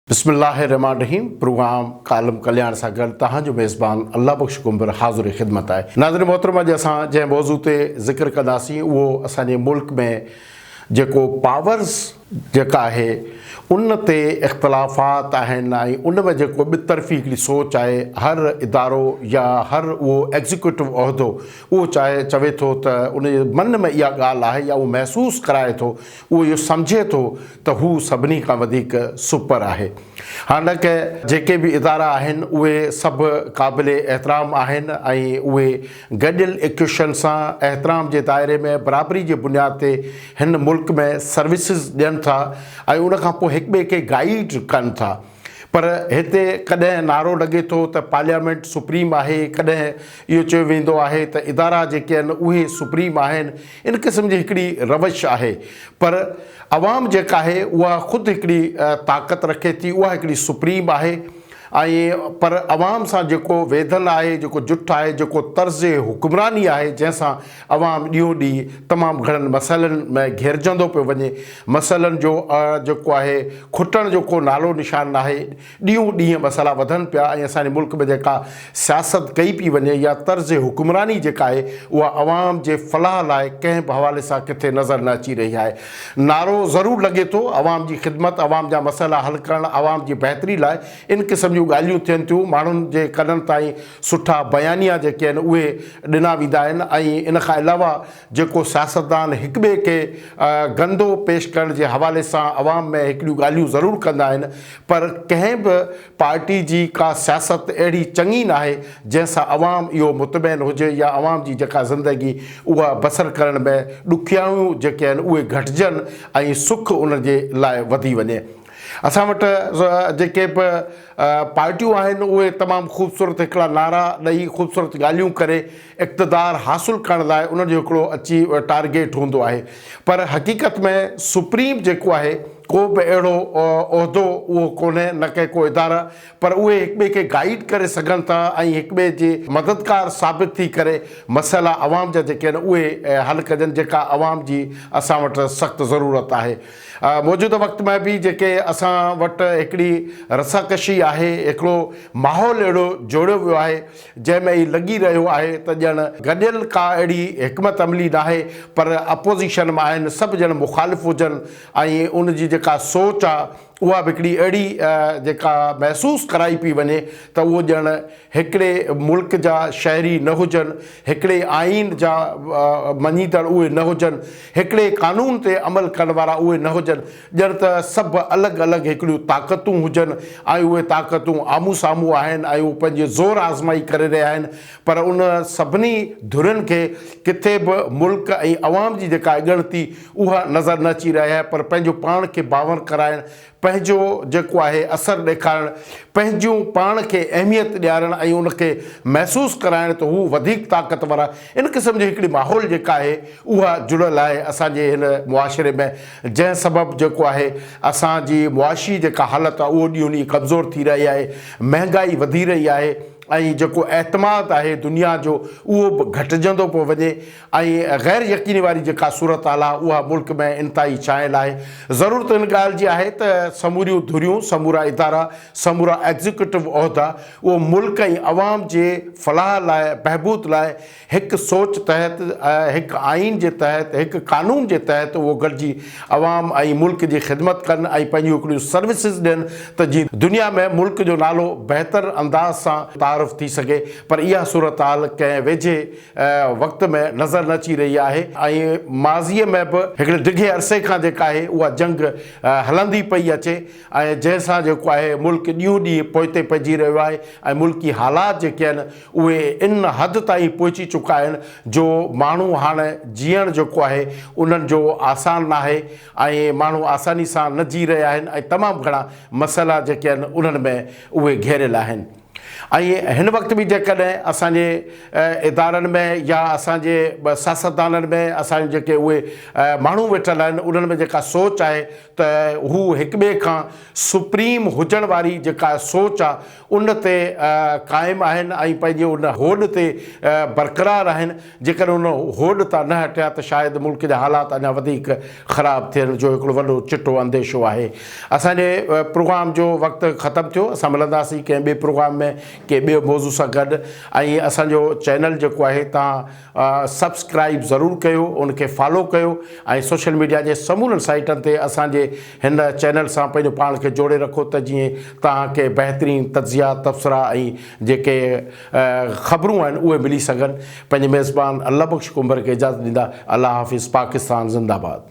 बिस्मिल्लाहिर्रहमानिर्रहीम। प्रोग्राम कालम कल्याण सां गॾु तव्हांजो मेज़बान अल्लाह बख़्श कुंबर हाज़िर ख़िदमत आहे। नाज़रीन मोहतरम, अॼु असां जंहिं मौज़ू ते ज़िक्र कंदासीं उहो असांजे मुल्क में जेको पावर्स जेका आहे उन ते इख़्तिलाफ़ात आहिनि ऐं उन में जेको ॿितरफ़ी हिकिड़ी सोच आहे। हर इदारो या हर उहो एग्ज़ीक्यूटिव उहिदो उहो चवे थो त उन जे मन में इहा ॻाल्हि आहे या उहो महसूसु कराए थो, उहो इहो सम्झे थो त हू सभिनी खां वधीक सुपर आहे। हालांकि जेके बि इदारा आहिनि उहे सभु क़ाबिल एहतराम आहिनि ऐं उहे गॾियल इक्वेशन सां एहतराम जे दायरे में बराबरी जे बुनियाद ते हिन मुल्क में सर्विसिस ॾियनि था ऐं उन खां पोइ हिक ॿिए खे गाइड कनि था। पर हिते कॾहिं नारो लॻे थो त पार्लियामेंट सुप्रीम आहे, कॾहिं इहो चयो वेंदो आहे त इदारा जेके आहिनि उहे सुप्रीम आहिनि। इन क़िस्म जी हिकिड़ी रवश आहे। पर अवाम जेका आहे उहा ख़ुदि हिकिड़ी ताक़त रखे थी, उहा हिकिड़ी सुप्रीम आहे। ऐं पर अवाम सां जेको वेधल आहे, जेको जुठ आहे, जेको तर्ज़ हुक्मरानी आहे, जंहिंसां अवाम ॾींहों ॾींहुं तमामु घणनि मसइलनि में घेरजंदो पियो वञे, मसइलनि जो जेको आहे खुटण जो को नालो निशान आहे। ॾींहों ॾींहुं मसइला वधनि पिया ऐं असांजे मुल्क में जेका सियासत कई पई वञे या तर्ज़ हुक्मरानी जेका आहे उहा अवाम जे फलाह लाइ कंहिं बि हवाले सां किथे नज़र न अची रही आहे। नारो ज़रूरु लॻे थो अवाम जी ख़िदमत, अवाम जा मसइला हल करणु, अवाम जी बहितरी लाइ। इन क़िस्म जूं ॻाल्हियूं थियनि थियूं, माण्हुनि जे कननि ताईं सुठा बयानिया जेके आहिनि उहे ॾिना वेंदा आहिनि। ऐं इन खां अलावा जेको सियासतदान हिक ॿिए खे गंदो पेश करण जे हवाले सां अवाम में हिकिड़ियूं ॻाल्हियूं ज़रूरु कंदा आहिनि। पर कंहिं बि पार्टी जी का सियासत अहिड़ी चङी न आहे जंहिंसां अवाम इहो मुतमइन हुजे या अवाम जी जेका ज़िंदगी उहा बसर करण में ॾुखियाऊं जेके आहिनि उहे घटिजनि ऐं सुख उन जे लाइ वधी वञे। असां वटि जेके बि पार्टियूं आहिनि उहे तमामु ख़ूबसूरत हिकिड़ा नारा ॾेई ख़ूबसूरत ॻाल्हियूं करे इक़्तिदार हासिलु करण लाइ उन जो हिकिड़ो अची टारगेट हूंदो आहे। पर हक़ीक़त में सुप्रीम जेको आहे को बि अहिड़ो उहिदो उहो कोन्हे, न के को इदारा, पर उहे हिक ॿिए खे गाइड करे सघनि था ऐं हिक ॿिए जे मददगार साबित थी करे मसइला अवाम जा जेके आहिनि उहे हल कजनि, जेका अवाम जी असां वटि सख़्तु ज़रूरत आहे। मौजूदा वक़्त में बि जेके असां वटि हिकिड़ी रसाकशी आहे, हिकिड़ो माहौल अहिड़ो जोड़ियो वियो आहे जंहिंमें ई लॻी रहियो आहे त ॼण गॾियल का अहिड़ी हिकमत अमली न आहे, पर अपोज़िशन में आहिनि, सभु ॼण मुख़ालिफ़ हुजनि ऐं उन जी जेका सोच आहे उहा बि हिकिड़ी अहिड़ी जेका महसूसु कराई पई वञे त उहो ॼण हिकिड़े मुल्क जा शहरी न हुजनि, हिकिड़े आइन जा मञीदड़ उहे न हुजनि, हिकिड़े क़ानून ते अमल करण वारा उहे न हुजनि, ॼण त सभु अलॻि अलॻि हिकिड़ियूं ताक़तूं हुजनि ऐं उहे ताक़तूं आम्हूं साम्हूं आहिनि ऐं उहे पंहिंजे ज़ोर आज़माई करे रहिया आहिनि। पर उन सभिनी धुरियुनि खे किथे बि मुल्क ऐं अवाम जी जेका अॻणती उहा नज़र न अची रही आहे। पर पंहिंजो पाण खे बावर कराइणु, पंहिंजो जेको आहे असरु ॾेखारणु, पंहिंजूं पाण खे अहमियत ॾियारणु ऐं उनखे महसूसु कराइणु त हू वधीक ताक़तवर आहे। इन क़िस्म जी हिकिड़ी माहौल जेका आहे उहा जुड़ियल आहे असांजे हिन मुआशिरे में, जंहिं सबबु जेको आहे असांजी मुआशी जेका हालत आहे उहो ॾींहों ॾींहुं कमज़ोर थी रही आहे, महांगाई वधी रही आहे ऐं जेको एतमाद आहे दुनिया जो उहो बि घटिजंदो पियो वञे ऐं ग़ैर यकीनी वारी जेका सूरत हाल आहे उहा मुल्क में इंतिहाई छायल आहे। ज़रूरत इन ॻाल्हि जी आहे त समूरियूं धुरियूं, समूरा इदारा, समूरा एग्ज़ीक्यूटिव उहिदा उहो मुल्क ऐं अवाम जे फलाह लाइ, बहबूद लाइ हिकु सोच तहत, हिकु आइन जे तहत, हिकु क़ानून जे तहत उहो गॾिजी अवाम ऐं मुल्क जी ख़िदमत कनि ऐं पंहिंजियूं हिकिड़ियूं सर्विसिस ॾियनि त जीअं दुनिया में मुल्क जो नालो बहितर अंदाज़ सां थी सघे। पर इहा सूरत हाल कंहिं वेझे वक़्त में नज़र न अची रही आहे ऐं माज़ीअ में बि हिकिड़े डिघे अरसे खां जेका आहे उहा जंग हलंदी पई अचे ऐं जंहिंसां जेको आहे मुल्क ॾींहों ॾींहुं पोइते पइजी रहियो आहे ऐं मुल्की हालात जेके आहिनि उहे इन हद ताईं पहुची चुका आहिनि जो माण्हू हाणे जीअण जेको आहे उन्हनि जो आसान न आहे ऐं माण्हू आसानी सां न जी रहिया आहिनि ऐं तमामु घणा मसइला जेके आहिनि उन्हनि में उहे घेरियल आहिनि। ऐं हिन वक़्तु बि जेकॾहिं असांजे इदारनि में या असांजे सियासतदाननि में असांजे जेके उहे माण्हू वेठल आहिनि उन्हनि में जेका सोच आहे त हू हिक ॿिए खां सुप्रीम हुजण वारी जेका सोच आहे उन ते क़ाइमु आहिनि ऐं पंहिंजे उन होॾ ते बरक़रार आहिनि। जेकर उन होॾ तां न हटिया त शायदि मुल्क जा हालात अञा वधीक ख़राबु थियण जो हिकिड़ो वॾो चिटो अंदेशो आहे। असांजे प्रोग्राम जो वक़्तु ख़तमु थियो। असां मिलंदासीं कंहिं ॿिए प्रोग्राम में के ॿियो मौज़ू सां गॾु। ऐं असांजो चैनल जेको आहे तव्हां सब्सक्राइब ज़रूरु कयो, उनखे फॉलो कयो ऐं सोशल मीडिया जे समूरनि साइटनि ते असांजे हिन चैनल सां पंहिंजो पाण खे जोड़े रखो त जीअं तव्हांखे बहितरीनु तज़िया तबसरा ऐं जेके ख़बरूं आहिनि उहे मिली सघनि। पंहिंजे मेज़बान अल्लाह बख़्श कुंबर खे इजाज़त ॾींदा। अल्लाह हाफ़िज़। पाकिस्तान ज़िंदाबाद।